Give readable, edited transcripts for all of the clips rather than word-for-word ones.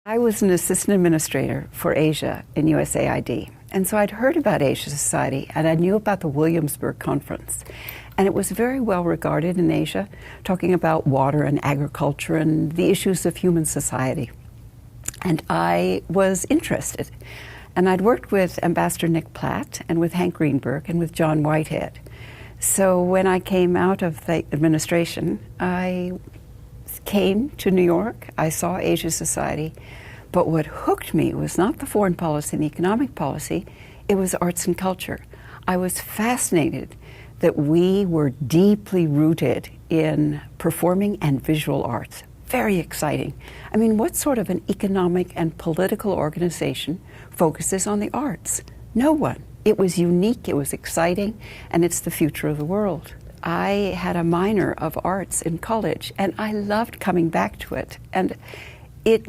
I was an assistant administrator for Asia in USAID. And so I'd heard about Asia Society, and I knew about the Williamsburg Conference. And it was very well regarded in Asia, talking about water and agriculture and the issues of human society. And I was interested. And I'd worked with Ambassador Nick Platt and with Hank Greenberg and with John Whitehead. So when I came out of the administration, I came to New York. I saw Asia Society. But what hooked me was not the foreign policy and the economic policy, it was arts and culture. I was fascinated that we were deeply rooted in performing and visual arts. Very exciting. I mean, what sort of an economic and political organization focuses on the arts? No one. It was unique, it was exciting, and it's the future of the world. I had a minor of arts in college, and I loved coming back to it. And it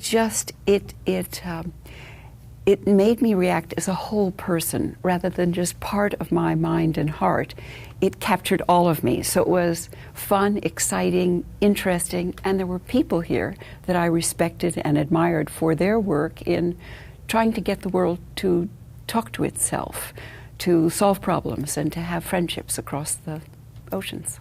made me react as a whole person rather than just part of my mind and heart. It captured all of me. So it was fun, exciting, interesting, and there were people here that I respected and admired for their work in trying to get the world to talk to itself, to solve problems, and to have friendships across the oceans.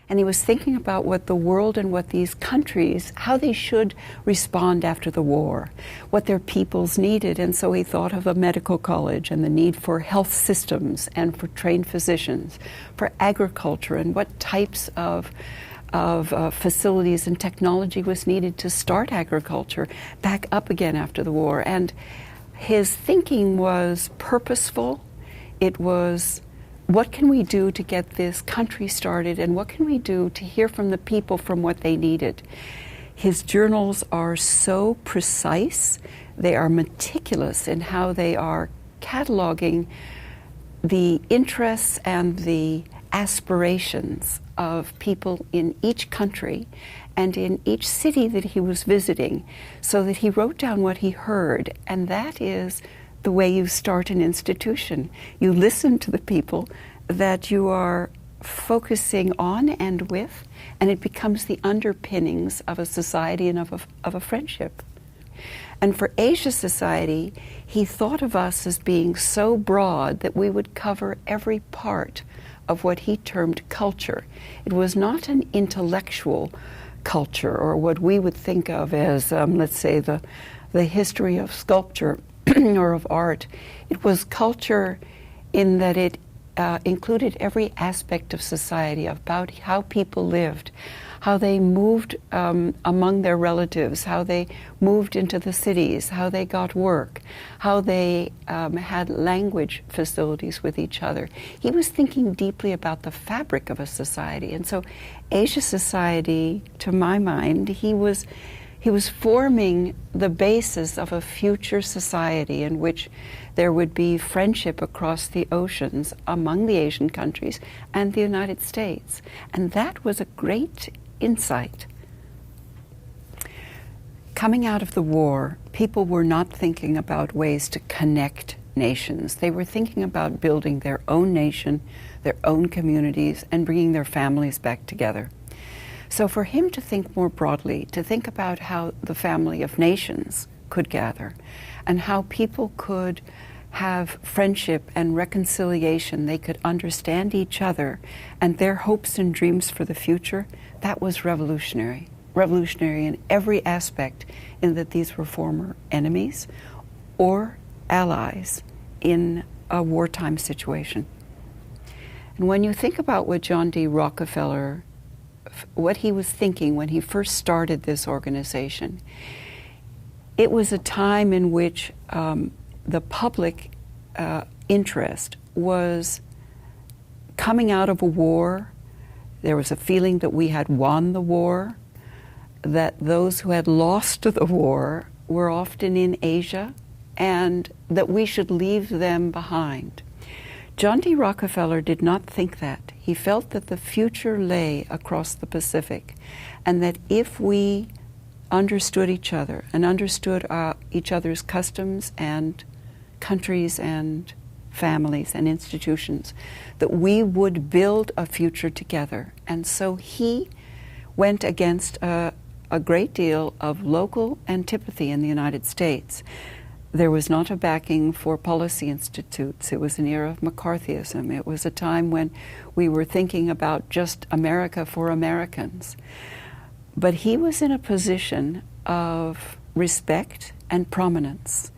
And he was thinking about what the world and what these countries, how they should respond after the war, what their peoples needed. And so he thought of a medical college and the need for health systems and for trained physicians, for agriculture, and what types of facilities and technology was needed to start agriculture back up again after the war. And his thinking was purposeful. It was, what can we do to get this country started, and what can we do to hear from the people from what they needed? His journals are so precise. They are meticulous in how they are cataloging the interests and the aspirations of people in each country and in each city that he was visiting, so that he wrote down what he heard. And that is the way you start an institution. You listen to the people that you are focusing on and with, and it becomes the underpinnings of a society and of a friendship. And for Asia Society, he thought of us as being so broad that we would cover every part of what he termed culture. It was not an intellectual culture, or what we would think of as, let's say, the history of sculpture or of art. It was culture in that it included every aspect of society, about how people lived, how they moved among their relatives, how they moved into the cities, how they got work, how they had language facilities with each other. He was thinking deeply about the fabric of a society. And so Asia Society, to my mind, he was forming the basis of a future society in which there would be friendship across the oceans among the Asian countries and the United States. And that was a great insight. Coming out of the war, people were not thinking about ways to connect nations. They were thinking about building their own nation, their own communities, and bringing their families back together. So for him to think more broadly, to think about how the family of nations could gather and how people could have friendship and reconciliation, they could understand each other and their hopes and dreams for the future, that was revolutionary. Revolutionary in every aspect, in that these were former enemies or allies in a wartime situation. And when you think about what John D. Rockefeller, what he was thinking when he first started this organization, it was a time in which the public interest was coming out of a war. There was a feeling that we had won the war, that those who had lost the war were often in Asia, and that we should leave them behind. John D. Rockefeller did not think that. He felt that the future lay across the Pacific, and that if we understood each other and understood each other's customs and countries and families and institutions, that we would build a future together. And so he went against a great deal of local antipathy in the United States. There was not a backing for policy institutes. It was an era of McCarthyism. It was a time when we were thinking about just America for Americans. But he was in a position of respect and prominence.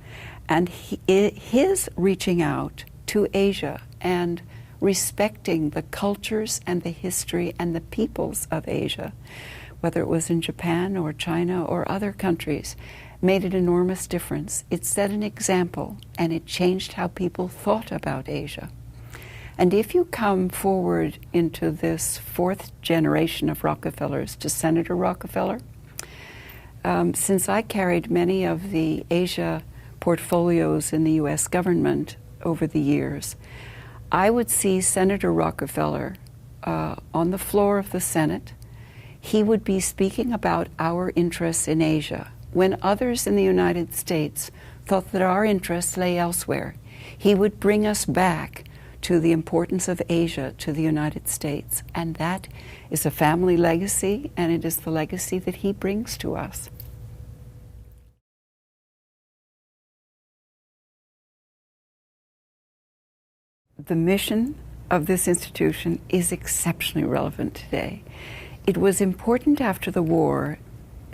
And his reaching out to Asia and respecting the cultures and the history and the peoples of Asia, whether it was in Japan or China or other countries, made an enormous difference. It set an example, and it changed how people thought about Asia. And if you come forward into this fourth generation of Rockefellers to Senator Rockefeller, since I carried many of the Asia portfolios in the U.S. government over the years, I would see Senator Rockefeller on the floor of the Senate. He would be speaking about our interests in Asia, when others in the United States thought that our interests lay elsewhere. He would bring us back to the importance of Asia to the United States. And that is a family legacy, and it is the legacy that he brings to us. The mission of this institution is exceptionally relevant today. It was important after the war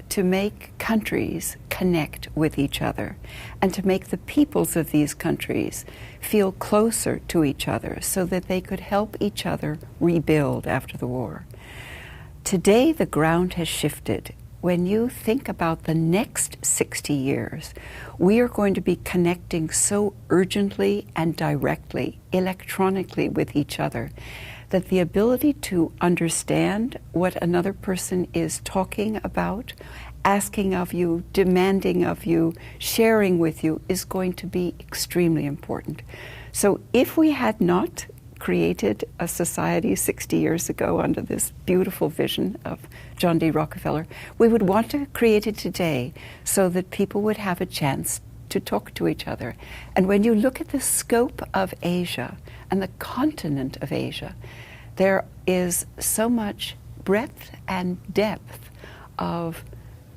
to make countries connect with each other and to make the peoples of these countries feel closer to each other so that they could help each other rebuild after the war. Today, the ground has shifted. When you think about the next 60 years, we are going to be connecting so urgently and directly, electronically with each other, that the ability to understand what another person is talking about, asking of you, demanding of you, sharing with you is going to be extremely important. So if we had not created a society 60 years ago under this beautiful vision of John D. Rockefeller, we would want to create it today so that people would have a chance to talk to each other. And when you look at the scope of Asia and the continent of Asia, there is so much breadth and depth of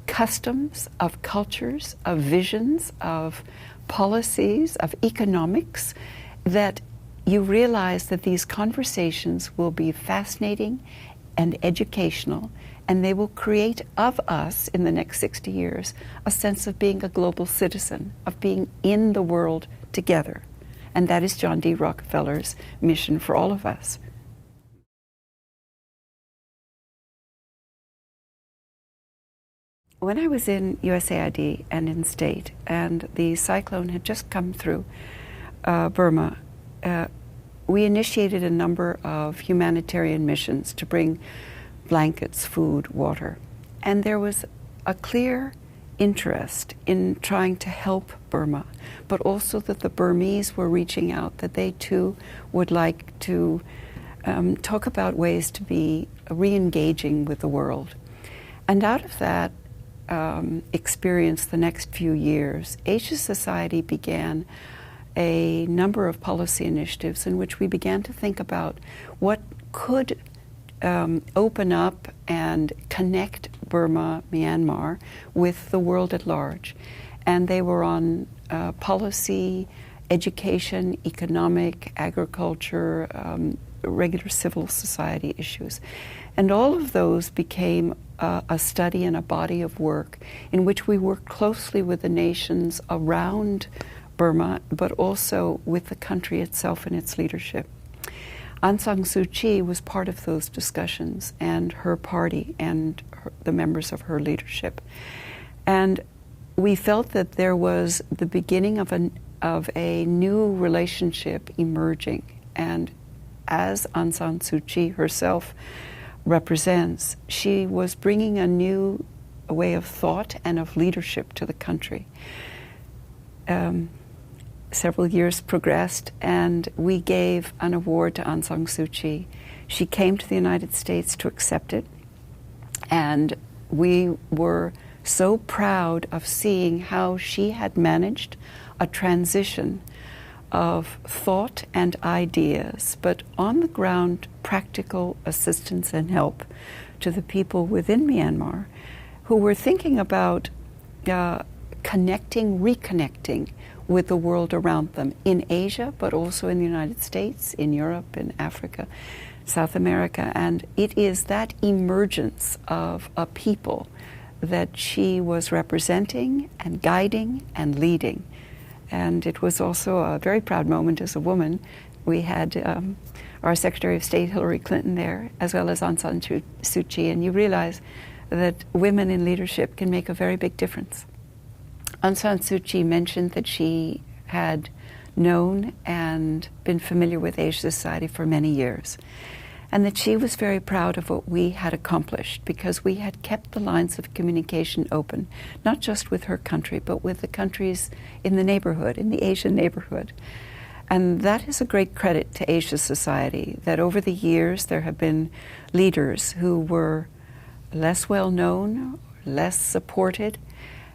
customs, of cultures, of visions, of policies, of economics, that you realize that these conversations will be fascinating and educational, and they will create of us in the next 60 years a sense of being a global citizen, of being in the world together. And that is John D. Rockefeller's mission for all of us. When I was in USAID and in state, and the cyclone had just come through Burma, we initiated a number of humanitarian missions to bring blankets, food, water. And there was a clear interest in trying to help Burma, but also that the Burmese were reaching out, that they too would like to talk about ways to be re-engaging with the world. And out of that experience the next few years, Asia Society began a number of policy initiatives in which we began to think about what could open up and connect Burma, Myanmar, with the world at large. And they were on policy, education, economic, agriculture, regular civil society issues. And all of those became a study and a body of work in which we worked closely with the nations around Burma, but also with the country itself and its leadership. Aung San Suu Kyi was part of those discussions, and her party and the members of her leadership. And we felt that there was the beginning of a new relationship emerging. And as Aung San Suu Kyi herself represents, she was bringing a new way of thought and of leadership to the country. Several years progressed, and we gave an award to Aung San Suu Kyi. She came to the United States to accept it, and we were so proud of seeing how she had managed a transition of thought and ideas, but on the ground, practical assistance and help to the people within Myanmar who were thinking about reconnecting with the world around them in Asia, but also in the United States, in Europe, in Africa, South America. And it is that emergence of a people that she was representing and guiding and leading. And it was also a very proud moment as a woman. We had our Secretary of State, Hillary Clinton, there, as well as Aung San Suu Kyi, and you realize that women in leadership can make a very big difference. Aung San Suu Kyi mentioned that she had known and been familiar with Asia Society for many years, and that she was very proud of what we had accomplished because we had kept the lines of communication open, not just with her country, but with the countries in the neighborhood, in the Asian neighborhood. And that is a great credit to Asia Society, that over the years there have been leaders who were less well known, less supported,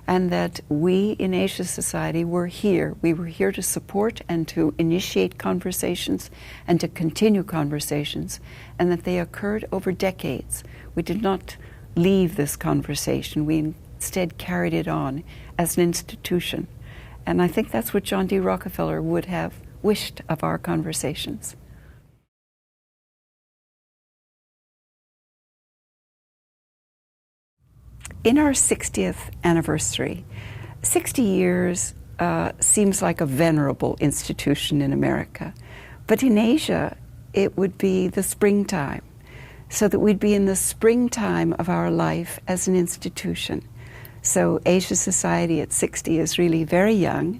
and that we in Asia Society were here. We were here to support and to initiate conversations and to continue conversations, and that they occurred over decades. We did not leave this conversation. We instead carried it on as an institution. And I think that's what John D. Rockefeller would have wished of our conversations. In our 60th anniversary, 60 years seems like a venerable institution in America, but in Asia it would be the springtime, so that we'd be in the springtime of our life as an institution. So Asia Society at 60 is really very young,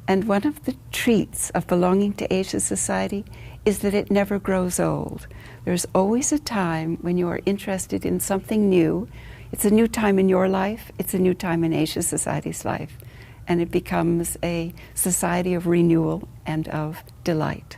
and one of the treats of belonging to Asia Society is that it never grows old. There's always a time when you are interested in something new. It's a new time in your life, it's a new time in Asia Society's life, and it becomes a society of renewal and of delight.